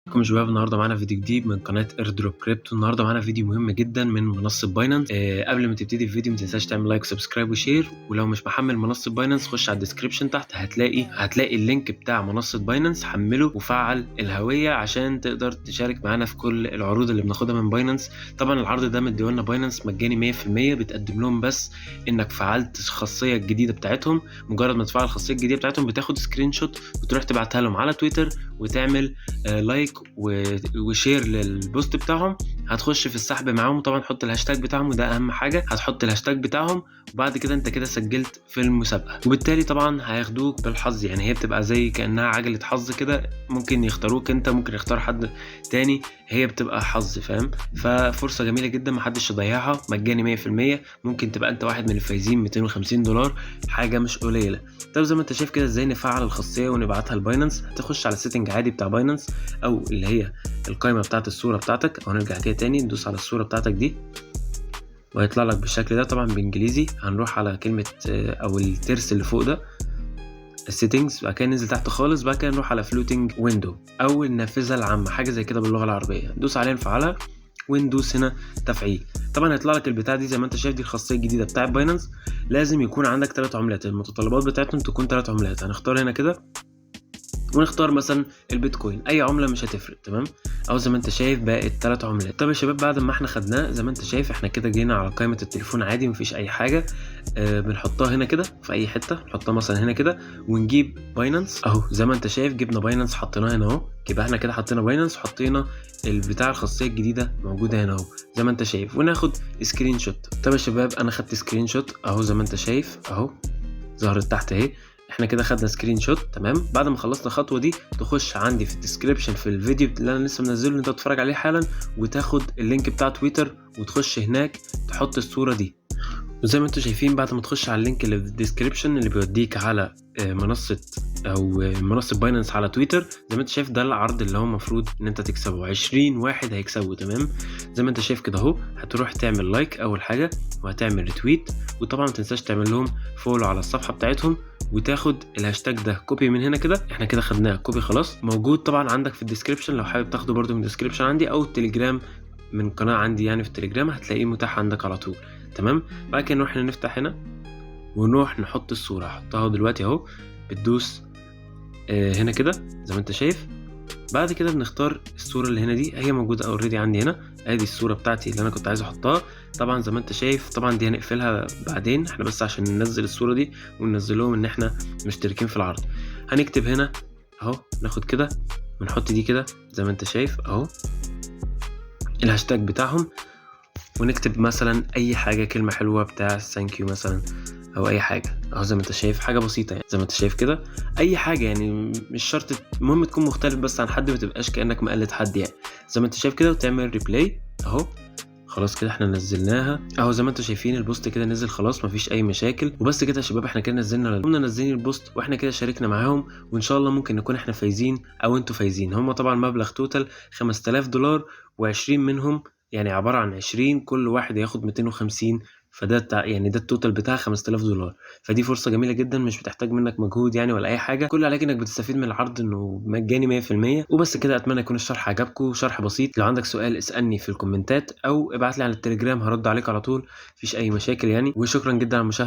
ازيكم يا شباب. النهارده معانا فيديو جديد من قناه ايردروب كريبتو. النهارده معانا فيديو مهم جدا من منصه باينانس. قبل ما تبتدي الفيديو ما تنساش تعمل لايك وسبسكرايب وشير، ولو مش محمل منصه باينانس خش على الديسكربشن تحت هتلاقي اللينك بتاع منصه باينانس، حمله وفعل الهويه عشان تقدر تشارك معانا في كل العروض اللي بناخدها من باينانس. طبعا العرض ده مديهولنا باينانس مجاني 100%، بتقدم لهم بس انك فعلت الخاصيه الجديده بتاعتهم. مجرد ما تفعل الخاصيه الجديده بتاعتهم بتاخد سكرين شوت وتروح تبعتها لهم على تويتر وتعمل لايك وشير للبوست بتاعهم. هتخش في السحب معاهم، طبعا حط الهاشتاج بتاعهم وده اهم حاجه، هتحط الهاشتاج بتاعهم وبعد كده انت كده سجلت في المسابقه، وبالتالي طبعا هياخدوك بالحظ. يعني هي بتبقى زي كانها عجله حظ كده، ممكن يختاروك انت، ممكن يختار حد تاني، هي بتبقى حظ، فاهم؟ ففرصه جميله جدا محدش يضيعها، مجاني 100%. ممكن تبقى انت واحد من الفايزين. $250 حاجه مش قليله. طب زي ما انت شايف كده ازاي نفعل الخاصيه ونبعتها لباينانس؟ هتخش على السيتنج عادي بتاع باينانس، او اللي هي القائمه بتاعت الصوره بتاعتك، او نرجع كده تاني ندوس على الصوره بتاعتك دي وهيطلع لك بالشكل ده، طبعا بانجليزي. هنروح على كلمه او الترس اللي فوق ده السيتنجز، بعد كده ننزل تحت خالص، بعد كده نروح على فلوتنج ويندو او النافذه العامه، حاجه زي كده باللغه العربيه. ندوس عليها نفعلها وندوس هنا تفعيل. طبعا هيطلع لك البتاع دي زي ما انت شايف، دي الخاصيه الجديده بتاعه باينانس. لازم يكون عندك 3 عملات، المتطلبات بتاعتهم تكون 3 عملات. هنختار هنا كده ونختار مثلا البيتكوين، اي عمله مش هتفرق، تمام؟ او زي ما انت شايف بقت 3 عملات. طب يا شباب بعد ما احنا خدناه زي ما انت شايف، احنا كده جينا على قائمه التليفون عادي، مفيش اي حاجه. بنحطها هنا كده في اي حته، نحطها مثلا هنا كده ونجيب باينانس اهو. زي ما انت شايف جبنا باينانس حطيناه هنا اهو. يبقى احنا كده حطينا باينانس، حطينا البتاع الخاصيه الجديده موجوده هنا اهو زي ما انت شايف، وناخد سكرين شوت. طب يا شباب انا خدت سكرين شوت اهو زي ما انت شايف اهو، ظهرت تحت اهي. احنا كده خدنا سكرين شوت، تمام. بعد ما خلصنا الخطوه دي تخش عندي في الديسكريبشن في الفيديو اللي انا لسه منزله اللي انت بتتفرج عليه حالا، وتاخد اللينك بتاع تويتر وتخش هناك تحط الصوره دي. وزي ما انتم شايفين بعد ما تخش على اللينك اللي في الديسكريبشن اللي بيوديك على منصه باينانس على تويتر، زي ما انت شايف ده العرض اللي هو المفروض ان انت تكسبه. 20 واحد هيكسبه، تمام؟ زي ما انت شايف كده اهو. هتروح تعمل لايك اول حاجه، وهتعمل ريتويت، وطبعا ما تنساش تعمل لهم فولو على الصفحه بتاعتهم، وتاخد الهاشتاج ده كوبي من هنا كده. احنا كده خدناه كوبي خلاص، موجود طبعا عندك في الديسكريبشن لو حابب تاخده برده من الديسكريبشن عندي، او التليجرام من قناه عندي يعني في التليجرام هتلاقيه متاح عندك على طول، تمام؟ بعد كده نروح نفتح هنا ونروح نحط الصوره. هحطها دلوقتي اهو. بتدوس هنا كده زي ما انت شايف. بعد كده بنختار الصوره اللي هنا دي، هي موجوده اوريدي عندي هنا. ادي الصوره بتاعتي اللي انا كنت عايز احطها. طبعا زي ما انت شايف، طبعا دي هنقفلها بعدين، احنا بس عشان ننزل الصوره دي وننزلهم ان احنا مشتركين في العرض. هنكتب هنا اهو، ناخد كده ونحط دي كده زي ما انت شايف اهو الهاشتاج بتاعهم، ونكتب مثلا اي حاجه، كلمه حلوه بتاع ثانك يو مثلا، او اي حاجه اهو زي ما انت شايف، حاجه بسيطه يعني زي ما انت شايف كده، اي حاجه يعني مش شرط، المهم تكون مختلف بس عن حد، ما تبقاش كانك مقلد حد يعني. زي ما انت شايف كده وتعمل ريبلاي اهو. خلاص كده احنا نزلناها اهو زي ما انتم شايفين، البوست كده نزل خلاص، مفيش اي مشاكل. وبس كده يا شباب، احنا كده قمنا نزلين البوست، واحنا كده شاركنا معاهم، وان شاء الله ممكن نكون احنا فايزين او انتوا فايزين. هم طبعا مبلغ توتال $5000، و20 منهم يعني عباره عن 20، كل واحد ياخد 250. فده يعني ده التوتال بتاع $5000. فدي فرصه جميله جدا، مش بتحتاج منك مجهود يعني ولا اي حاجه، كل عليك انك بتستفيد من العرض انه مجاني 100%. وبس كده، اتمنى يكون الشرح عجبكم، شرح بسيط. لو عندك سؤال اسالني في الكومنتات او ابعت لي على التليجرام، هرد عليك على طول، مفيش اي مشاكل يعني. وشكرا جدا على المشاهده.